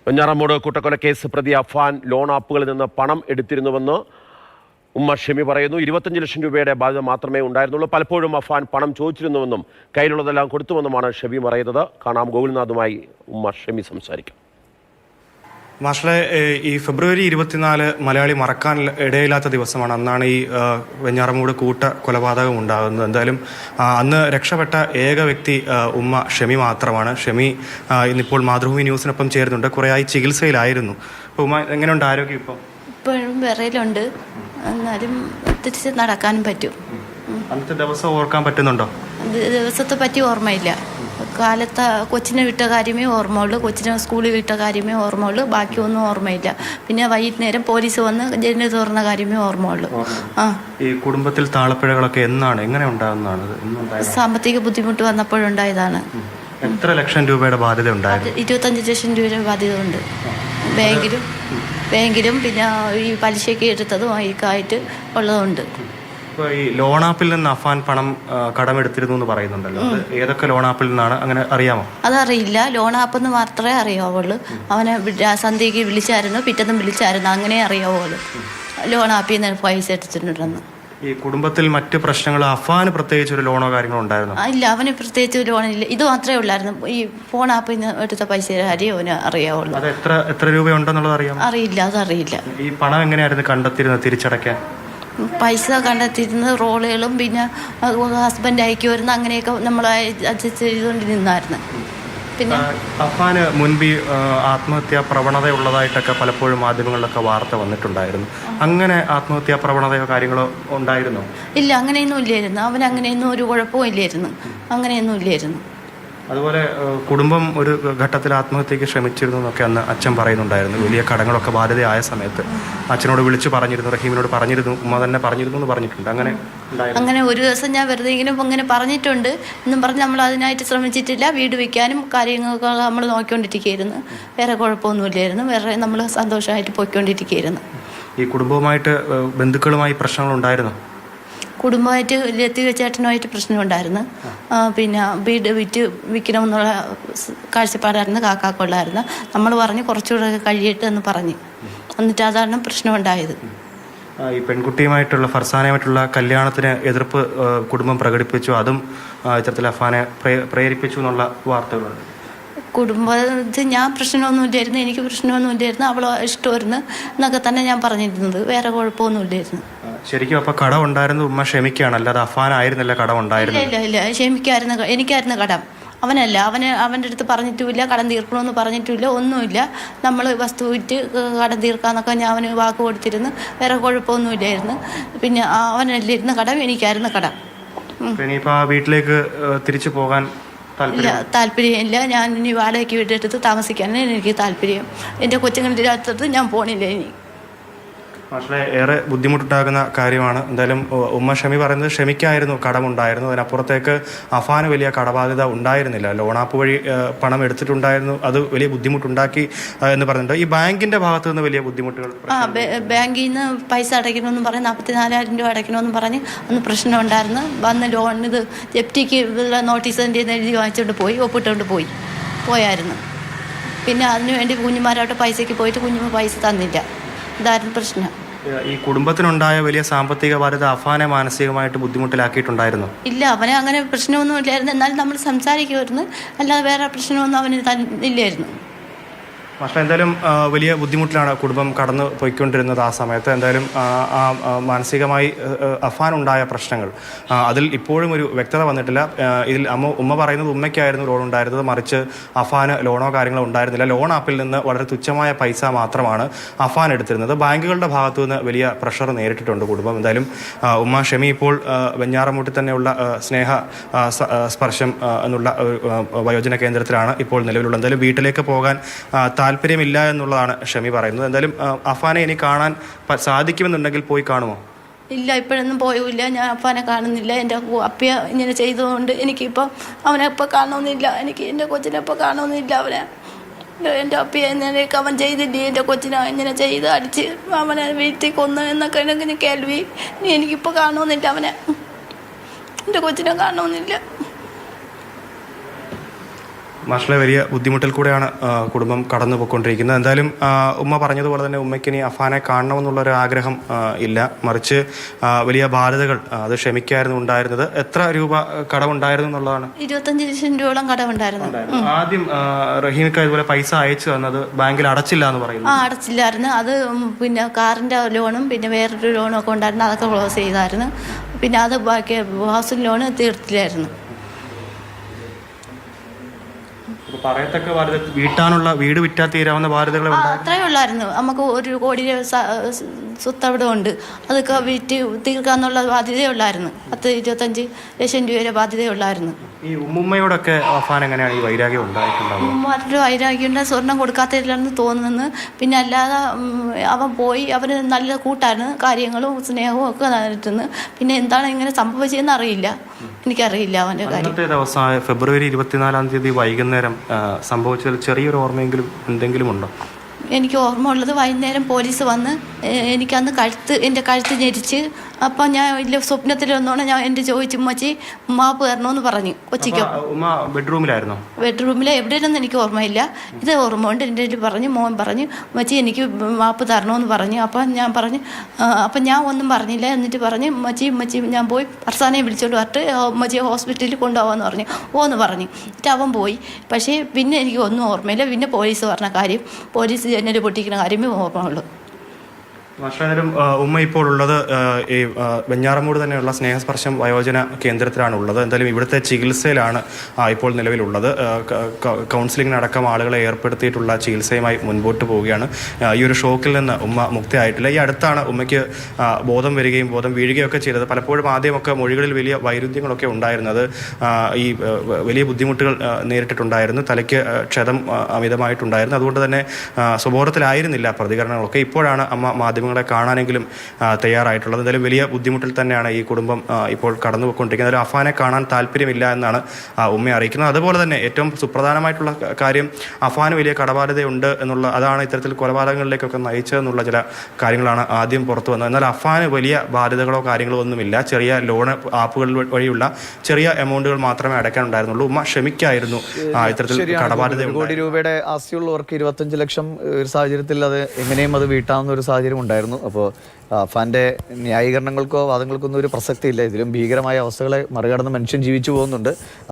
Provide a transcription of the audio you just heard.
വെഞ്ഞാറമൂട് കൂട്ടക്കൊലക്കേസ് പ്രതി അഫാൻ ലോൺ ആപ്പുകളിൽ നിന്ന് പണം എടുത്തിരുന്നുവെന്ന് ഉമ്മ ഷെമി പറയുന്നു. 25 ലക്ഷം രൂപയുടെ ബാധ്യത മാത്രമേ ഉണ്ടായിരുന്നുള്ളൂ. പലപ്പോഴും അഫാൻ പണം ചോദിച്ചിരുന്നുവെന്നും കയ്യിലുള്ളതെല്ലാം കൊടുത്തുവെന്നുമാണ് ഷെമി പറയുന്നത്. കാണാം, ഗോകുൽനാഥുമായി ഉമ്മ ഷെമി സംസാരിക്കും. മാഷെ, ഈ ഫെബ്രുവരി 24 മലയാളി മറക്കാൻ ഇടയില്ലാത്ത ദിവസമാണ്. അന്നാണ് ഈ വെഞ്ഞാറമൂട് കൂട്ട കൊലപാതകം ഉണ്ടാകുന്നത്. എന്തായാലും അന്ന് രക്ഷപ്പെട്ട ഏക വ്യക്തി ഉമ്മ ഷെമി മാത്രമാണ്. ഷെമി ഇന്നിപ്പോൾ മാതൃഭൂമി ന്യൂസിനൊപ്പം ചേരുന്നുണ്ട്. കുറേയായി ചികിത്സയിലായിരുന്നു. അപ്പോൾ ഉമ്മ എങ്ങനെയുണ്ട് ആരോഗ്യം? ഇപ്പോഴും വിറയിലുണ്ട്, എന്നാലും തിരിച്ച് നടക്കാനും പറ്റും. അന്നത്തെ ദിവസം ഓർക്കാൻ പറ്റുന്നുണ്ടോ? ദിവസത്തെ പറ്റി ഓർമ്മയില്ല. കാലത്ത് കൊച്ചിനെ വിട്ട കാര്യമേ ഓർമ്മയുള്ളൂ, കൊച്ചിനെ സ്കൂളിൽ വിട്ട കാര്യമേ ഓർമ്മയുള്ളൂ, ബാക്കിയൊന്നും ഓർമ്മയില്ല. പിന്നെ വൈകുന്നേരം പോലീസ് വന്ന് ജയിലിൽ തുറന്ന കാര്യമേ ഓർമ്മയുള്ളൂ. ഈ കുടുംബത്തിൽ താളപ്പിഴകളൊക്കെ എങ്ങനെ ഉണ്ടാകുന്നതാണ്? സാമ്പത്തിക ബുദ്ധിമുട്ട് വന്നപ്പോഴുണ്ടായതാണ്. എത്ര ലക്ഷം രൂപയുടെ ബാധ്യത ഉണ്ടായിരുന്നു? 25 ലക്ഷം രൂപയുടെ ബാധ്യത ഉണ്ട്. ബാങ്കിലും പിന്നെ ഈ പലിശയ്ക്ക് എടുത്തതും ആയിട്ട് ഉള്ളതുണ്ട്. ഇപ്പോൾ ഈ ലോൺ ആപ്പിൽ നിന്ന് അഫാൻ പണം കടമെടുത്തിരുന്നു എന്ന് പറയുന്നുണ്ടല്ലോ, അത് ഏതൊക്കെ ലോൺ ആപ്പിൽ നിന്നാണ്, അങ്ങനെ അറിയാമോ? അതറിയില്ല, ലോൺ ആപ്പെന്ന് മാത്രമേ അറിയാവുള്ളൂ. അവനെ സന്ധ്യയ്ക്ക് വിളിച്ചായിരുന്നു, പിറ്റേന്നും വിളിച്ചായിരുന്നു, അങ്ങനെ അറിയാവുള്ളൂ ലോൺ ആപ്പിൽ നിന്ന് പൈസ എടുത്തിട്ടുണ്ടെന്ന്. ഈ കുടുംബത്തിൽ മറ്റ് പ്രശ്നങ്ങൾ അഫാന് പ്രത്യേകിച്ച് ഒരു ലോണോ കാര്യങ്ങളോ ഉണ്ടായിരുന്നു? ഇല്ല, അവന് പ്രത്യേകിച്ച് ലോണില്ല. ഇത് മാത്രമേ ഉള്ളായിരുന്നു. ഈ ഫോൺ ആപ്പിൽ നിന്ന് എടുത്ത പൈസ കാര്യം അവന് അറിയാവുള്ളൂ. അത് എത്ര രൂപയുണ്ടെന്നുള്ളത് അറിയാമോ? അറിയില്ല, അതറിയില്ല. ഈ പണം എങ്ങനെയായിരുന്നു കണ്ടെത്തിയിരുന്നത് തിരിച്ചടയ്ക്കാൻ? പൈസ കണ്ടെത്തിയിരുന്നത് റോളുകളും പിന്നെ ഹസ്ബൻഡ് അയക്കുമായിരുന്നു, അങ്ങനെയൊക്കെ നമ്മൾ അഡ്ജസ്റ്റ് ചെയ്തുകൊണ്ട് നിന്നായിരുന്നു. പിന്നെ അഫാന് മുൻപ് ആത്മഹത്യാ പ്രവണത ഉള്ളതായിട്ടൊക്കെ പലപ്പോഴും മാധ്യമങ്ങളിലൊക്കെ വാർത്ത വന്നിട്ടുണ്ടായിരുന്നു. അങ്ങനെ ആത്മഹത്യാ പ്രവണതയോ കാര്യങ്ങളോ ഉണ്ടായിരുന്നോ? ഇല്ല, അങ്ങനെയൊന്നും ഇല്ലായിരുന്നു. അവൻ അങ്ങനെയൊന്നും ഒരു കുഴപ്പവും ഇല്ലായിരുന്നു, അങ്ങനെയൊന്നും ഇല്ലായിരുന്നു. അതുപോലെ കുടുംബം ഒരു ഘട്ടത്തിൽ ആത്മഹത്യക്ക് ശ്രമിച്ചിരുന്നു എന്നൊക്കെ അന്ന് അച്ഛൻ പറയുന്നുണ്ടായിരുന്നു. വലിയ കടങ്ങളൊക്കെ ബാധ്യതയായ സമയത്ത് അച്ഛനോട് വിളിച്ചു പറഞ്ഞിരുന്നു, റഹീമിനോട് പറഞ്ഞിരുന്നു, ഉമ്മ തന്നെ പറഞ്ഞിരുന്നു എന്ന് പറഞ്ഞിട്ടുണ്ട്. അങ്ങനെ ഒരു ദിവസം ഞാൻ വെറുതെ ഇങ്ങനെ അങ്ങനെ പറഞ്ഞിട്ടുണ്ട് എന്നും പറഞ്ഞ് നമ്മൾ അതിനായിട്ട് ശ്രമിച്ചിട്ടില്ല. വീട് വയ്ക്കാനും കാര്യങ്ങളൊക്കെ നമ്മൾ നോക്കിക്കൊണ്ടിരിക്കുകയായിരുന്നു. വേറെ കുഴപ്പമൊന്നുമില്ലായിരുന്നു, വേറെ നമ്മൾ സന്തോഷമായിട്ട് പോയിക്കൊണ്ടിരിക്കുകയായിരുന്നു. ഈ കുടുംബവുമായിട്ട് ബന്ധുക്കളുമായി പ്രശ്നങ്ങളുണ്ടായിരുന്നു? കുടുംബമായിട്ട് ലത്തീഫ് ചേട്ടനുമായിട്ട് പ്രശ്നമുണ്ടായിരുന്നു. പിന്നെ വീട് വിൽക്കണമെന്നുള്ള കാഴ്ചപ്പാടായിരുന്നു കാക്കാക്കുള്ളായിരുന്നു. നമ്മൾ പറഞ്ഞ് കുറച്ചുകൂടെ കഴിയട്ടെ എന്ന് പറഞ്ഞ്, എന്നിട്ട് അതാണ് പ്രശ്നമുണ്ടായത്. ഈ പെൺകുട്ടിയുമായിട്ടുള്ള ഫർസാനയുമായിട്ടുള്ള കല്യാണത്തിന് എതിർപ്പ് കുടുംബം പ്രകടിപ്പിച്ചു, അതും ഇത്തരത്തിൽ അഫാനെ പ്രേരിപ്പിച്ചു എന്നുള്ള വാർത്തകളുണ്ട്. കുടുംബത്തിൽ ഞാൻ പ്രശ്നമൊന്നുമില്ലായിരുന്നു, എനിക്ക് പ്രശ്നമൊന്നുമില്ലായിരുന്നു, അവൾ ഇഷ്ടമായിരുന്നു എന്നൊക്കെ തന്നെ ഞാൻ പറഞ്ഞിരുന്നത്. വേറെ കുഴപ്പമൊന്നുമില്ലായിരുന്നു. ശരിക്കും അപ്പോൾ കടം ഉണ്ടായിരുന്നു ഉമ്മ ക്ഷമിക്കുകയാണ്, അല്ലാതെ അഫാനായിരുന്നില്ല കടം ഉണ്ടായിരുന്നു? ഇല്ല, ക്ഷമിക്കായിരുന്നു, എനിക്കായിരുന്നു കടം, അവനല്ല. അവൻ്റെ അടുത്ത് പറഞ്ഞിട്ടുമില്ല, കടം തീർക്കണമെന്ന് പറഞ്ഞിട്ടുമില്ല, ഒന്നുമില്ല. നമ്മൾ വസ്തു വിറ്റ് കടം തീർക്കാമെന്നൊക്കെ ഞാൻ അവന് വാക്ക് കൊടുത്തിരുന്നു. വേറെ കുഴപ്പമൊന്നുമില്ലായിരുന്നു. പിന്നെ അവനല്ലായിരുന്നു കടം, എനിക്കായിരുന്നു കടം. ഇനിയിപ്പോൾ ആ വീട്ടിലേക്ക് തിരിച്ചു പോകാൻ താല്പര്യമില്ല. ഞാൻ ഇനി വാടകയ്ക്ക് വീടെടുത്ത് താമസിക്കാനാണ് എനിക്ക് താല്പര്യം. എൻ്റെ കൊച്ചുങ്ങളുടെ അടുത്തത് ഞാൻ പോണില്ല ഇനി. പക്ഷേ ഏറെ ബുദ്ധിമുട്ടുണ്ടാകുന്ന കാര്യമാണ്. എന്തായാലും ഉമ്മ ഷെമി പറയുന്നത് ക്ഷമിക്കായിരുന്നു കടമുണ്ടായിരുന്നു, അതിനപ്പുറത്തേക്ക് അഫാന് വലിയ കടബാധ്യത ഉണ്ടായിരുന്നില്ല. ലോൺ ആപ്പ് വഴി പണം എടുത്തിട്ടുണ്ടായിരുന്നു, അത് വലിയ ബുദ്ധിമുട്ടുണ്ടാക്കി എന്ന് പറഞ്ഞിട്ടുണ്ട്. ഈ ബാങ്കിൻ്റെ ഭാഗത്തു നിന്ന് വലിയ ബുദ്ധിമുട്ടുകൾ? ബാങ്കിൽ നിന്ന് പൈസ അടയ്ക്കണമെന്ന് പറഞ്ഞ് 44,000 രൂപ അടയ്ക്കണമെന്ന് പറഞ്ഞ് അന്ന് പ്രശ്നമുണ്ടായിരുന്നു. വന്ന് ലോൺ ഇത് ജപ്തിക്ക് നോട്ടീസ് എഴുതി വാങ്ങിച്ചുകൊണ്ട് പോയി, ഒപ്പിട്ടുകൊണ്ട് പോയായിരുന്നു. പിന്നെ അതിനുവേണ്ടി കുഞ്ഞുമാരോട്ട് പൈസയ്ക്ക് പോയിട്ട് കുഞ്ഞുമ്മ പൈസ തന്നില്ല. ഇതായിരുന്നു പ്രശ്നം. ഈ കുടുംബത്തിനുണ്ടായ വലിയ സാമ്പത്തിക ബാധ്യത അഫാനെ മാനസികമായിട്ട് ബുദ്ധിമുട്ടിലാക്കിയിട്ടുണ്ടായിരുന്നു? ഇല്ല, അവനെ അങ്ങനെ പ്രശ്നമൊന്നും ഇല്ലായിരുന്നു. എന്നാലും നമ്മൾ സംസാരിക്കുമായിരുന്നു, അല്ലാതെ വേറെ പ്രശ്നമൊന്നും അവന് ഇല്ലായിരുന്നു. പക്ഷേ എന്തായാലും വലിയ ബുദ്ധിമുട്ടിലാണ് കുടുംബം കടന്നു പോയിക്കൊണ്ടിരുന്നത് ആ സമയത്ത്. എന്തായാലും മാനസികമായി അഫാൻ ഉണ്ടായ പ്രശ്നങ്ങൾ അതിൽ ഇപ്പോഴും ഒരു വ്യക്തത വന്നിട്ടില്ല. ഇതിൽ ഉമ്മ പറയുന്നത് ഉമ്മയ്ക്കായിരുന്നു ലോൺ ഉണ്ടായിരുന്നത്, മറിച്ച് അഫാന് ലോണോ കാര്യങ്ങളോ ഉണ്ടായിരുന്നില്ല. ലോൺ ആപ്പിൽ നിന്ന് വളരെ തുച്ഛമായ പൈസ മാത്രമാണ് അഫാൻ എടുത്തിരുന്നത്. ബാങ്കുകളുടെ ഭാഗത്തു നിന്ന് വലിയ പ്രഷർ നേരിട്ടിട്ടുണ്ട് കുടുംബം. എന്തായാലും ഉമ്മ ഷെമി ഇപ്പോൾ വെഞ്ഞാറമൂട്ടിൽ തന്നെയുള്ള സ്നേഹ സ്പർശം എന്നുള്ള വയോജന കേന്ദ്രത്തിലാണ് ഇപ്പോൾ നിലവിലുള്ളത്. എന്തായാലും വീട്ടിലേക്ക് പോകാൻ താല്പര്യമില്ല എന്നുള്ളതാണ് ഷെമി പറയുന്നത്. എന്തായാലും അഫാനെ ഇനി കാണാൻ സാധിക്കുമെന്നുണ്ടെങ്കിൽ പോയി കാണുമോ? ഇല്ല, ഇപ്പോഴൊന്നും പോയില്ല. ഞാൻ അഫാനെ കാണുന്നില്ല. എൻ്റെ അപ്പിയ ഇങ്ങനെ ചെയ്തതുകൊണ്ട് എനിക്കിപ്പോൾ അവനെ ഇപ്പോൾ കാണണമെന്നില്ല. എനിക്ക് എൻ്റെ കൊച്ചിനെ ഇപ്പോൾ കാണണമെന്നില്ല. അവനെ എൻ്റെ അപ്പിയ എന്നൊക്കെ അവൻ ചെയ്തില്ലേ, എൻ്റെ കൊച്ചിനെ ഇങ്ങനെ ചെയ്ത് അടിച്ച് അവനെ വീട്ടിൽ കൊന്നു എന്നൊക്കെ എനിക്ക് കേൾവി. എനിക്കിപ്പോൾ കാണണമെന്നില്ല, അവനെ എൻ്റെ കൊച്ചിനെ കാണണമെന്നില്ല. മാഷിലെ വലിയ ബുദ്ധിമുട്ടിൽ കൂടെയാണ് കുടുംബം കടന്നു പോയിക്കൊണ്ടിരിക്കുന്നത്. എന്തായാലും ഉമ്മ പറഞ്ഞതുപോലെ തന്നെ ഉമ്മയ്ക്ക് ഇനി അഫാനെ കാണണമെന്നുള്ളൊരു ആഗ്രഹം ഇല്ല, മറിച്ച് വലിയ ബാധ്യതകൾ അത് ക്ഷമിക്കായിരുന്നു ഉണ്ടായിരുന്നത്. എത്ര രൂപ കടമുണ്ടായിരുന്നു എന്നുള്ളതാണ്? 25 ലക്ഷം രൂപയോളം കടമുണ്ടായിരുന്നു. ആദ്യം റഹീമിക്ക് ഇതുപോലെ പൈസ അയച്ചു തന്നത് ബാങ്കിൽ അടച്ചില്ല എന്ന് പറയുന്നു. അടച്ചില്ലായിരുന്നു. അത് പിന്നെ കാറിൻ്റെ ലോണും പിന്നെ വേറൊരു ലോണും ഒക്കെ ഉണ്ടായിരുന്നു, അതൊക്കെ ക്ലോസ് ചെയ്തായിരുന്നു. പിന്നെ അത് ബാക്കി ഹൗസിംഗ് ലോണ് തീർത്തില്ലായിരുന്നു. പറയത്തക്ക ബാധ്യത വീട്ടാനുള്ള വീട് വിറ്റാൽ തീരാവുന്ന ബാധ്യതകൾ അത്രയേ ഉള്ളായിരുന്നു. നമുക്ക് 1 കോടി സ്വത്ത് അവിടെ ഉണ്ട്, അതൊക്കെ വിറ്റ് തീർക്കാന്നുള്ള ബാധ്യതയുള്ളായിരുന്നു. 25 ലക്ഷം രൂപയുടെ ബാധ്യതയുള്ളായിരുന്നു. ഈ ഉമ്മുമ്മയോടൊക്കെ അഫാൻ എങ്ങനെയാണ് ഈ വൈരാഗ്യം ഉണ്ടായിട്ടുണ്ടാവുക? ഉമ്മാരുടെ വൈരാഗ്യമുണ്ട്, സ്വർണം കൊടുക്കാത്തതിലാണെന്ന് തോന്നുന്നു. പിന്നെ അല്ലാതെ അവൻ പോയി, അവന് നല്ല കൂട്ടായിരുന്നു, കാര്യങ്ങളും സ്നേഹവും ഒക്കെ നടത്തുന്നു. പിന്നെ എന്താണ് ഇങ്ങനെ സംഭവിച്ചതെന്ന് അറിയില്ല, എനിക്കറിയില്ല അവൻ്റെ കാര്യം. അന്നത്തെ ദിവസം ഫെബ്രുവരി 24-ാം തീയതി വൈകുന്നേരം സംഭവിച്ചതിൽ ചെറിയൊരു ഓർമ്മയെങ്കിലും എന്തെങ്കിലും ഉണ്ടോ? എനിക്ക് ഓർമ്മ ഉള്ളത് വൈകുന്നേരം പോലീസ് വന്ന് എനിക്കന്ന് എൻ്റെ കഴുത്ത് ഞെരിച്ച്, അപ്പം ഞാൻ വലിയ സ്വപ്നത്തിൽ വന്നോണ്ട് ഞാൻ എൻ്റെ ചോദിച്ചു ഉമ്മച്ചി മാപ്പ് തരണമെന്ന് പറഞ്ഞു. കൊച്ചിക്കോ ബെഡ്റൂമിലായിരുന്നോ? ബെഡ്റൂമിൽ എവിടെയൊന്നും എനിക്ക് ഓർമ്മയില്ല, ഇത് ഓർമ്മ ഉണ്ട്. എൻ്റെ പറഞ്ഞു, മോൻ പറഞ്ഞു ഉമ്മച്ചി എനിക്ക് മാപ്പ് തരണമെന്ന് പറഞ്ഞു. അപ്പം ഞാൻ പറഞ്ഞു, അപ്പം ഞാൻ ഒന്നും പറഞ്ഞില്ല. എന്നിട്ട് പറഞ്ഞു ഉമ്മച്ചി ഞാൻ പോയി ഫർസാനെ വിളിച്ചോണ്ട് വരട്ട്, ഉമ്മച്ചിയെ ഹോസ്പിറ്റലിൽ കൊണ്ടുപോകാമെന്ന് പറഞ്ഞു. ഓന്ന് പറഞ്ഞു. എന്നിട്ട് അവൻ പോയി. പക്ഷേ പിന്നെ എനിക്ക് ഒന്നും ഓർമ്മയില്ല. പിന്നെ പോലീസ് പറഞ്ഞ കാര്യം, പോലീസ് ജനൽ പൊട്ടിക്കുന്ന കാര്യമേ ഓർമ്മയുള്ളൂ. മാഷാനും ഉമ്മ ഇപ്പോൾ ഉള്ളത് ഈ വെഞ്ഞാറമൂട് തന്നെയുള്ള സ്നേഹസ്പർശം വയോജന കേന്ദ്രത്തിലാണ് ഉള്ളത്. എന്തായാലും ഇവിടുത്തെ ചികിത്സയിലാണ് ഇപ്പോൾ നിലവിലുള്ളത്. കൗൺസിലിങ്ങിനടക്കം ആളുകളെ ഏർപ്പെടുത്തിയിട്ടുള്ള ചികിത്സയുമായി മുൻപോട്ട് പോവുകയാണ്. ഈ ഒരു ഷോക്കിൽ നിന്ന് ഉമ്മ മുക്തിയായിട്ടില്ല. ഈ അടുത്താണ് ഉമ്മയ്ക്ക് ബോധം വരികയും ബോധം വീഴുകയൊക്കെ ചെയ്തത്. പലപ്പോഴും ആദ്യമൊക്കെ മൊഴികളിൽ വലിയ വൈരുദ്ധ്യങ്ങളൊക്കെ ഉണ്ടായിരുന്നത്, ഈ വലിയ ബുദ്ധിമുട്ടുകൾ നേരിട്ടിട്ടുണ്ടായിരുന്നു, തലയ്ക്ക് ക്ഷതം അമിതമായിട്ടുണ്ടായിരുന്നു. അതുകൊണ്ട് തന്നെ സ്വബോധത്തിലായിരുന്നില്ല പ്രതികരണങ്ങളൊക്കെ. ഇപ്പോഴാണ് അമ്മ മാധ്യമങ്ങളെ കാണാനെങ്കിലും തയ്യാറായിട്ടുള്ളത്. എന്തായാലും വലിയ ബുദ്ധിമുട്ടിൽ തന്നെയാണ് ഈ കുടുംബം ഇപ്പോൾ കടന്നു പോയിക്കൊണ്ടിരിക്കുന്നത്. എന്തായാലും അഫാനെ കാണാൻ താല്പര്യമില്ല എന്നാണ് ഉമ്മയെ അറിയിക്കുന്നത്. അതുപോലെ തന്നെ ഏറ്റവും സുപ്രധാനമായിട്ടുള്ള കാര്യം, അഫാന് വലിയ കടബാധ്യതയുണ്ട് എന്നുള്ള, അതാണ് ഇത്തരത്തിൽ കൊലപാതകങ്ങളിലേക്കൊക്കെ നയിച്ചതെന്നുള്ള ചില കാര്യങ്ങളാണ് ആദ്യം പുറത്തു വന്നത്. എന്നാൽ അഫാന് വലിയ ബാധ്യതകളോ കാര്യങ്ങളോ ഒന്നുമില്ല. ചെറിയ ലോൺ ആപ്പുകൾ വഴിയുള്ള ചെറിയ എമൗണ്ടുകൾ മാത്രമേ അടയ്ക്കാനുണ്ടായിരുന്നുള്ളൂ. ഉമ്മ ക്ഷമിക്കായിരുന്നു ഇത്തരത്തിൽ കടബാധ്യത. 1 കോടി രൂപയുടെ ആസ്തിയുള്ളവർക്ക് 25 ലക്ഷം ഒരു സാഹചര്യത്തിൽ അത് എങ്ങനെയും അത് വീട്ടാവുന്ന ഒരു സാഹചര്യം ഉണ്ടായിരുന്നു. അപ്പോൾ അഫാന്റെ ന്യായീകരണങ്ങൾക്കോ വാദങ്ങൾക്കൊന്നും ഒരു പ്രസക്തിയില്ല. ഇതിലും ഭീകരമായ അവസ്ഥകളെ മറികടന്ന് മനുഷ്യൻ ജീവിച്ചു പോകുന്നുണ്ട്.